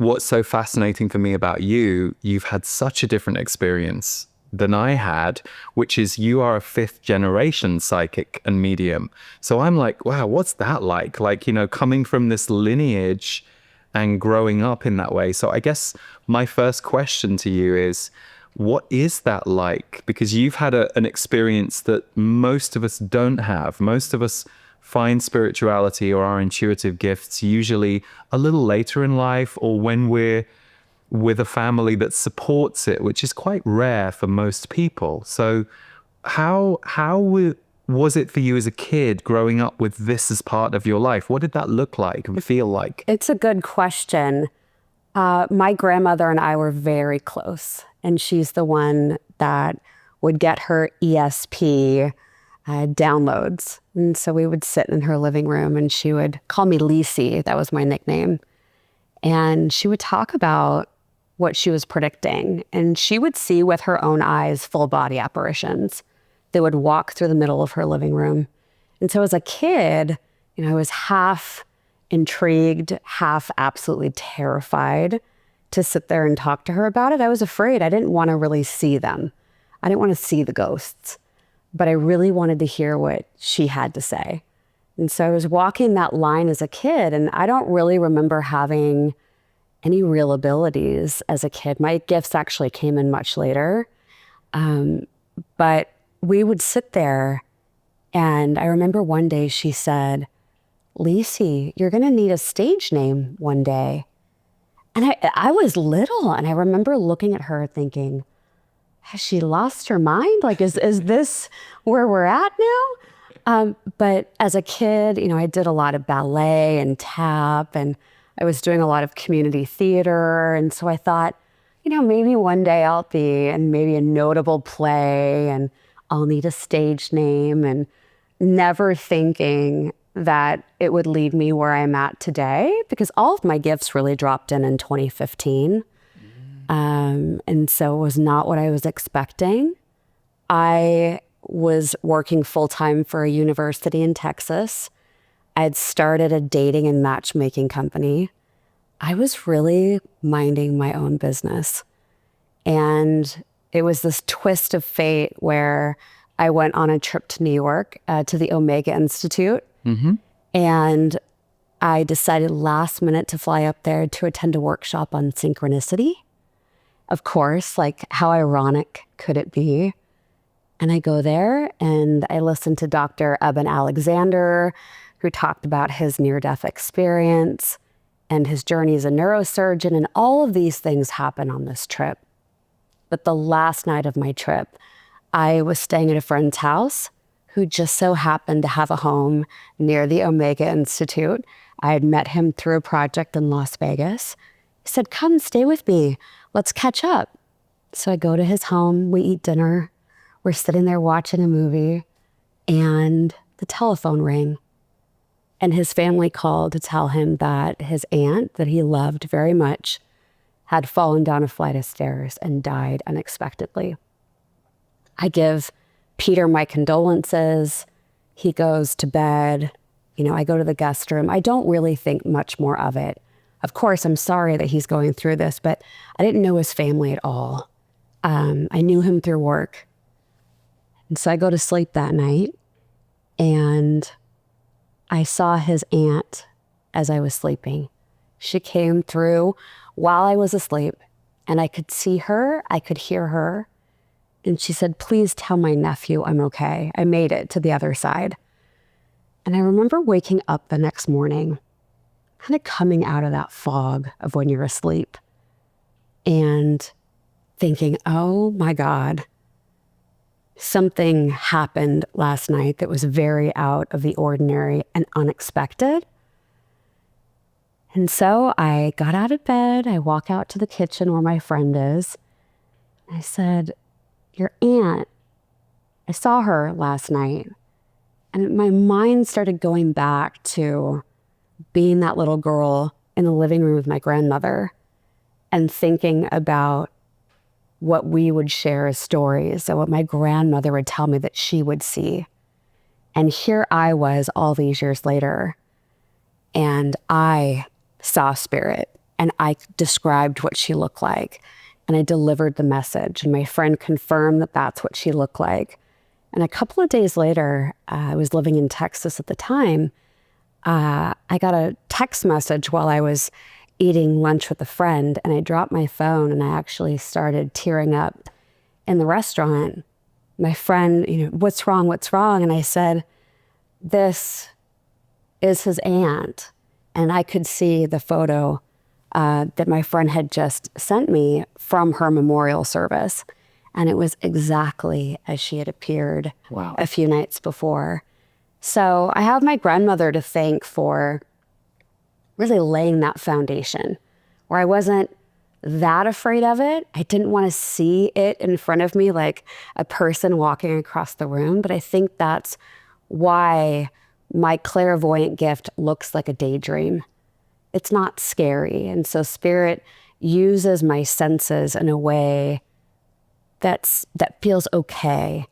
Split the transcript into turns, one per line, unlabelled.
what's so fascinating for me about you, you've had such a different experience than I had, which is you are a 5th generation psychic and medium. So I'm like, wow, what's that like? Like, coming from this lineage and growing up in that way. So I guess my first question to you is, what is that like? Because you've had an experience that most of us don't have. Most of us find spirituality or our intuitive gifts usually a little later in life, or when we're with a family that supports it, which is quite rare for most people. So how was it for you as a kid growing up with this as part of your life? What did that look like and feel like?
It's a good question. My grandmother and I were very close, and she's the one that would get her ESP downloads. And so we would sit in her living room, and she would call me Lisi. That was my nickname. And she would talk about what she was predicting. And she would see with her own eyes full body apparitions that would walk through the middle of her living room. And so as a kid, I was half intrigued, half absolutely terrified to sit there and talk to her about it. I was afraid. I didn't want to really see them. I didn't want to see the ghosts, but I really wanted to hear what she had to say. And so I was walking that line as a kid, and I don't really remember having any real abilities as a kid. My gifts actually came in much later. But we would sit there, and I remember one day she said, "Lisi, you're going to need a stage name one day." And I was little, and I remember looking at her thinking, has she lost her mind? Like, is this where we're at now? But as a kid, I did a lot of ballet and tap, and I was doing a lot of community theater. And so I thought, maybe one day I'll be in maybe a notable play and I'll need a stage name, and never thinking that it would lead me where I'm at today, because all of my gifts really dropped in 2015. And so it was not what I was expecting. I was working full-time for a university in Texas. I had started a dating and matchmaking company. I was really minding my own business. And it was this twist of fate where I went on a trip to New York to the Omega Institute. Mm-hmm. And I decided last minute to fly up there to attend a workshop on synchronicity. Of course, like, how ironic could it be? And I go there and I listen to Dr. Eben Alexander, who talked about his near-death experience and his journey as a neurosurgeon, and all of these things happen on this trip. But the last night of my trip, I was staying at a friend's house who just so happened to have a home near the Omega Institute. I had met him through a project in Las Vegas. He said, "Come stay with me. Let's catch up." So I go to his home, we eat dinner, we're sitting there watching a movie, and the telephone rang. And his family called to tell him that his aunt, that he loved very much, had fallen down a flight of stairs and died unexpectedly. I give Peter my condolences. He goes to bed. I go to the guest room. I don't really think much more of it. Of course, I'm sorry that he's going through this, but I didn't know his family at all. I knew him through work. And so I go to sleep that night, and I saw his aunt as I was sleeping. She came through while I was asleep, and I could see her, I could hear her. And she said, "Please tell my nephew I'm okay. I made it to the other side." And I remember waking up the next morning, kind of coming out of that fog of when you're asleep, and thinking, oh my God, something happened last night that was very out of the ordinary and unexpected. And so I got out of bed. I walk out to the kitchen where my friend is. I said, "Your aunt, I saw her last night." And my mind started going back to being that little girl in the living room with my grandmother and thinking about what we would share as stories and what my grandmother would tell me that she would see. And here I was all these years later, and I saw spirit And I described what she looked like, and I delivered the message, and my friend confirmed that that's what she looked like. And a couple of days later, I was living in Texas at the time. I got a text message while I was eating lunch with a friend, and I dropped my phone and I actually started tearing up in the restaurant. My friend, what's wrong? What's wrong? And I said, this is his aunt. And I could see the photo that my friend had just sent me from her memorial service. And it was exactly as she had appeared a few nights before. So I have my grandmother to thank for really laying that foundation where I wasn't that afraid of it. I didn't want to see it in front of me like a person walking across the room. But I think that's why my clairvoyant gift looks like a daydream. It's not scary. And so Spirit uses my senses in a way that feels okay.